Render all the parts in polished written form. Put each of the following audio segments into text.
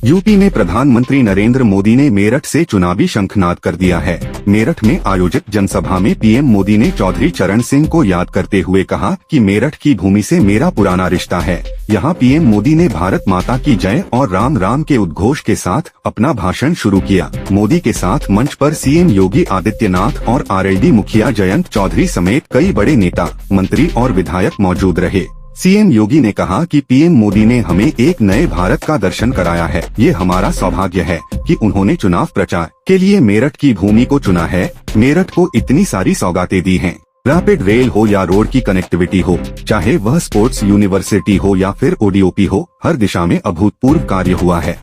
UP में प्रधानमंत्री नरेंद्र मोदी ने मेरठ से चुनावी शंखनाद कर दिया है। मेरठ में आयोजित जनसभा में पीएम मोदी ने चौधरी चरण सिंह को याद करते हुए कहा कि मेरठ की भूमि से मेरा पुराना रिश्ता है। यहां पीएम मोदी ने भारत माता की जय और राम राम के उद्घोष के साथ अपना भाषण शुरू किया। मोदी के साथ मंच पर सीएम योगी आदित्यनाथ और आरएलडी मुखिया जयंत चौधरी समेत कई बड़े नेता, मंत्री और विधायक मौजूद रहे। सीएम योगी ने कहा कि पीएम मोदी ने हमें एक नए भारत का दर्शन कराया है। ये हमारा सौभाग्य है कि उन्होंने चुनाव प्रचार के लिए मेरठ की भूमि को चुना है। मेरठ को इतनी सारी सौगातें दी हैं। रैपिड रेल हो या रोड की कनेक्टिविटी हो, चाहे वह स्पोर्ट्स यूनिवर्सिटी हो या फिर ओडीओपी हो, हर दिशा में अभूतपूर्व कार्य हुआ है।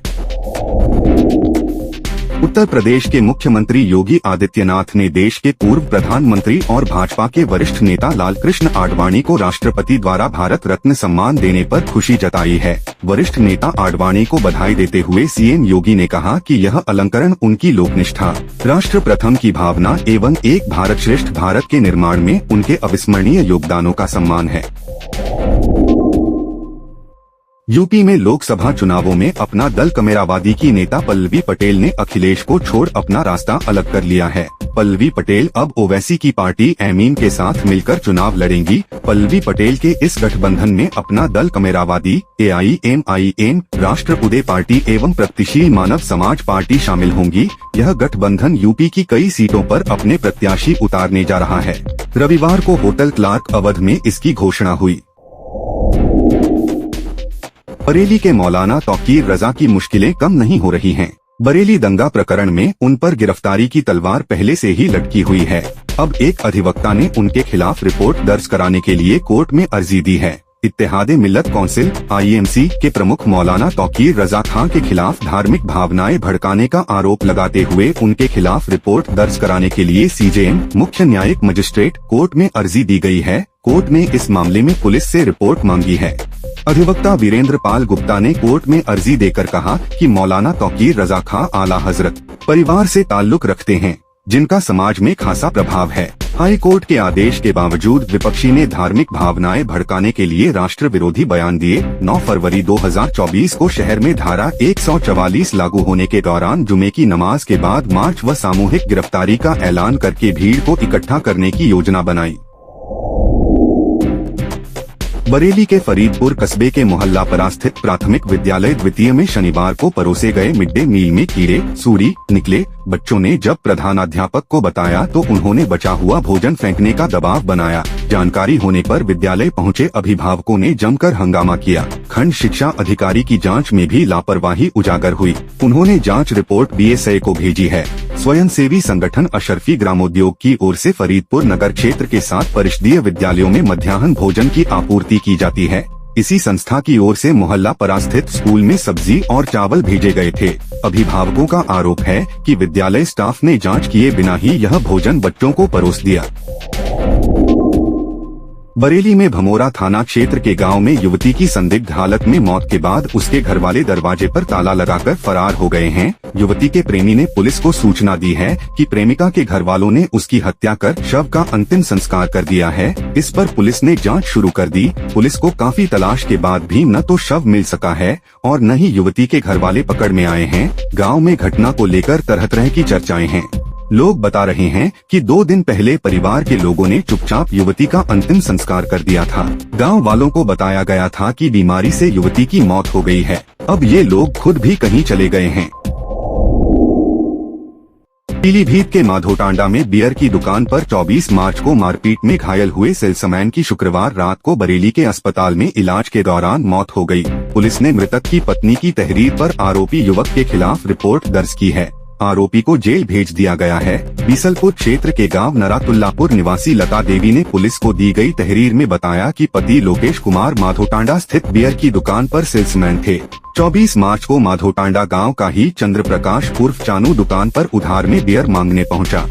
उत्तर प्रदेश के मुख्यमंत्री योगी आदित्यनाथ ने देश के पूर्व प्रधानमंत्री और भाजपा के वरिष्ठ नेता लालकृष्ण आडवाणी को राष्ट्रपति द्वारा भारत रत्न सम्मान देने पर खुशी जताई है। वरिष्ठ नेता आडवाणी को बधाई देते हुए सीएम योगी ने कहा कि यह अलंकरण उनकी लोकनिष्ठा, राष्ट्र प्रथम की भावना एवं एक भारत श्रेष्ठ भारत के निर्माण में उनके अविस्मरणीय योगदानों का सम्मान है। यूपी में लोकसभा चुनावों में अपना दल कमेरावादी की नेता पल्लवी पटेल ने अखिलेश को छोड़ अपना रास्ता अलग कर लिया है। पल्लवी पटेल अब ओवैसी की पार्टी एमीन के साथ मिलकर चुनाव लड़ेंगी। पल्लवी पटेल के इस गठबंधन में अपना दल कमेरावादी, AIMIM, राष्ट्र उदय पार्टी एवं प्रगतिशील मानव समाज पार्टी शामिल होंगी। यह गठबंधन यूपी की कई सीटों पर अपने प्रत्याशी उतारने जा रहा है। रविवार को होटल क्लार्क अवध में इसकी घोषणा हुई। बरेली के मौलाना तौकीर रजा की मुश्किलें कम नहीं हो रही हैं। बरेली दंगा प्रकरण में उन पर गिरफ्तारी की तलवार पहले से ही लटकी हुई है। अब एक अधिवक्ता ने उनके खिलाफ रिपोर्ट दर्ज कराने के लिए कोर्ट में अर्जी दी है। इत्तेहादे मिल्लत कौंसिल IMC के प्रमुख मौलाना तौकीर रजा खां के खिलाफ धार्मिक भावनाएं भड़काने का आरोप लगाते हुए उनके खिलाफ रिपोर्ट दर्ज कराने के लिए CJM मुख्य न्यायिक मजिस्ट्रेट कोर्ट में अर्जी दी गई है। कोर्ट ने इस मामले में पुलिस से रिपोर्ट मांगी है। अधिवक्ता वीरेंद्र पाल गुप्ता ने कोर्ट में अर्जी देकर कहा कि मौलाना तौकीर रजा खां आला हजरत परिवार से ताल्लुक रखते हैं, जिनका समाज में खासा प्रभाव है। हाई कोर्ट के आदेश के बावजूद विपक्षी ने धार्मिक भावनाएं भड़काने के लिए राष्ट्र विरोधी बयान दिए। 9 फरवरी 2024 को शहर में धारा 144 लागू होने के दौरान जुमे की नमाज के बाद मार्च व सामूहिक गिरफ्तारी का ऐलान करके भीड़ को इकट्ठा करने की योजना बनाई। बरेली के फरीदपुर कस्बे के मोहल्लापरा स्थित प्राथमिक विद्यालय द्वितीय में शनिवार को परोसे गए मिड डे मील में कीड़े सूड़ी निकले। बच्चों ने जब प्रधानाध्यापक को बताया तो उन्होंने बचा हुआ भोजन फेंकने का दबाव बनाया। जानकारी होने पर विद्यालय पहुंचे अभिभावकों ने जमकर हंगामा किया। खंड शिक्षा अधिकारी की जांच में भी लापरवाही उजागर हुई। उन्होंने जांच रिपोर्ट BSI को भेजी है। स्वयंसेवी संगठन अशरफी ग्रामोद्योग की ओर से फरीदपुर नगर क्षेत्र के 7 परिषदीय विद्यालयों में मध्याह्न भोजन की आपूर्ति की जाती है। इसी संस्था की ओर से मोहल्लापरा स्थित स्कूल में सब्जी और चावल भेजे गए थे। अभिभावकों का आरोप है कि विद्यालय स्टाफ ने जांच किए बिना ही यह भोजन बच्चों को परोस दिया। बरेली में भमोरा थाना क्षेत्र के गांव में युवती की संदिग्ध हालत में मौत के बाद उसके घरवाले दरवाजे पर ताला लगाकर फरार हो गए हैं। युवती के प्रेमी ने पुलिस को सूचना दी है कि प्रेमिका के घरवालों ने उसकी हत्या कर शव का अंतिम संस्कार कर दिया है। इस पर पुलिस ने जांच शुरू कर दी। पुलिस को काफी तलाश के बाद भी न तो शव मिल सका है और न ही युवती के घरवाले पकड़ में आए हैं। गाँव में घटना को लेकर तरह तरह की चर्चाएं हैं। लोग बता रहे हैं कि 2 दिन पहले परिवार के लोगों ने चुपचाप युवती का अंतिम संस्कार कर दिया था। गांव वालों को बताया गया था कि बीमारी से युवती की मौत हो गई है। अब ये लोग खुद भी कहीं चले गए हैं। पीलीभीत के माधोटांडा में बियर की दुकान पर 24 मार्च को मारपीट में घायल हुए सेल्समैन की शुक्रवार रात को बरेली के अस्पताल में इलाज के दौरान मौत हो गई। पुलिस ने मृतक की पत्नी की तहरीर पर आरोपी युवक के खिलाफ रिपोर्ट दर्ज की है। आरोपी को जेल भेज दिया गया है। बीसलपुर क्षेत्र के गांव नरातुल्लापुर निवासी लता देवी ने पुलिस को दी गई तहरीर में बताया कि पति लोकेश कुमार माधोटांडा स्थित बियर की दुकान पर सेल्समैन थे। 24 मार्च को माधोटांडा गांव का ही चंद्र प्रकाश उर्फ चानू दुकान पर उधार में बियर मांगने पहुंचा।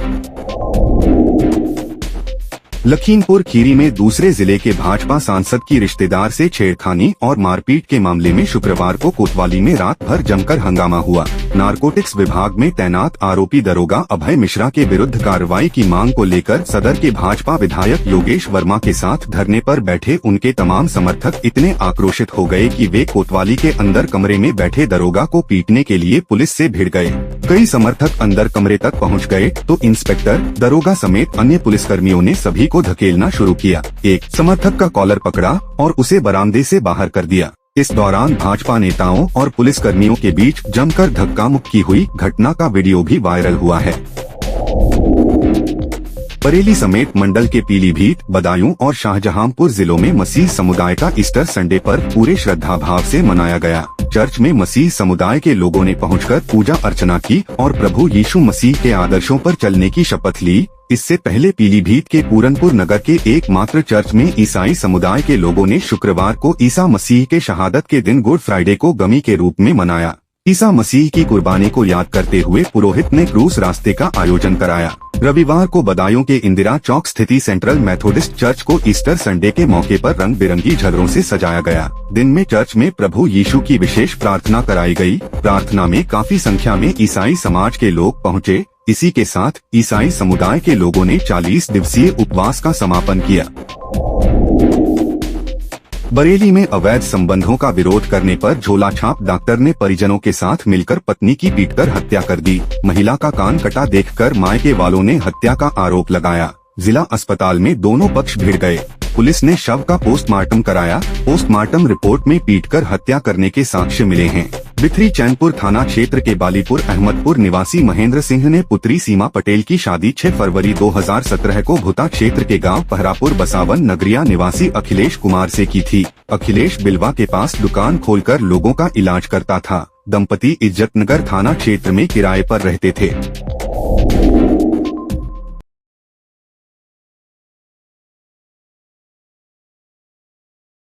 लखीमपुर खीरी में दूसरे जिले के भाजपा सांसद की रिश्तेदार से छेड़खानी और मारपीट के मामले में शुक्रवार को कोतवाली में रात भर जमकर हंगामा हुआ। नारकोटिक्स विभाग में तैनात आरोपी दरोगा अभय मिश्रा के विरुद्ध कार्रवाई की मांग को लेकर सदर के भाजपा विधायक योगेश वर्मा के साथ धरने पर बैठे उनके तमाम समर्थक इतने आक्रोशित हो गए कि वे कोतवाली के अंदर कमरे में बैठे दरोगा को पीटने के लिए पुलिस से भिड़ गए। कई समर्थक अंदर कमरे तक पहुंच गए तो इंस्पेक्टर, दरोगा समेत अन्य पुलिसकर्मियों ने सभी को धकेलना शुरू किया। एक समर्थक का कॉलर पकड़ा और उसे बरामदे से बाहर कर दिया। इस दौरान भाजपा नेताओं और पुलिसकर्मियों के बीच जमकर धक्का मुक्की हुई घटना का वीडियो भी वायरल हुआ है। बरेली समेत मंडल के पीलीभीत, बदायूं और शाहजहांपुर जिलों में मसीह समुदाय का ईस्टर संडे पर पूरे श्रद्धा भाव से मनाया गया। चर्च में मसीह समुदाय के लोगों ने पहुंचकर पूजा अर्चना की और प्रभु यीशु मसीह के आदर्शों पर चलने की शपथ ली। इससे पहले पीलीभीत के पूरनपुर नगर के एकमात्र चर्च में ईसाई समुदाय के लोगों ने शुक्रवार को ईसा मसीह के शहादत के दिन गुड फ्राइडे को गमी के रूप में मनाया। ईसा मसीह की कुर्बानी को याद करते हुए पुरोहित ने क्रूस रास्ते का आयोजन कराया। रविवार को बदायूं के इंदिरा चौक स्थित सेंट्रल मेथोडिस्ट चर्च को ईस्टर संडे के मौके पर रंग बिरंगी झालरों से सजाया गया। दिन में चर्च में प्रभु यीशु की विशेष प्रार्थना कराई गई। प्रार्थना में काफी संख्या में ईसाई समाज के लोग पहुंचे। इसी के साथ ईसाई समुदाय के लोगों ने 40 दिवसीय उपवास का समापन किया। बरेली में अवैध संबंधों का विरोध करने पर झोलाछाप डॉक्टर ने परिजनों के साथ मिलकर पत्नी की पीटकर हत्या कर दी। महिला का कान कटा देखकर मायके वालों ने हत्या का आरोप लगाया। जिला अस्पताल में दोनों पक्ष भिड़ गए। पुलिस ने शव का पोस्टमार्टम कराया। पोस्टमार्टम रिपोर्ट में पीटकर हत्या करने के साक्ष्य मिले हैं। बिथरी चैनपुर थाना क्षेत्र के बालीपुर अहमदपुर निवासी महेंद्र सिंह ने पुत्री सीमा पटेल की शादी 6 फरवरी 2017 को भुता क्षेत्र के गांव पहरापुर बसावन नगरिया निवासी अखिलेश कुमार से की थी। अखिलेश बिलवा के पास दुकान खोलकर लोगों का इलाज करता था। दंपति इज्जतनगर थाना क्षेत्र में किराए पर रहते थे।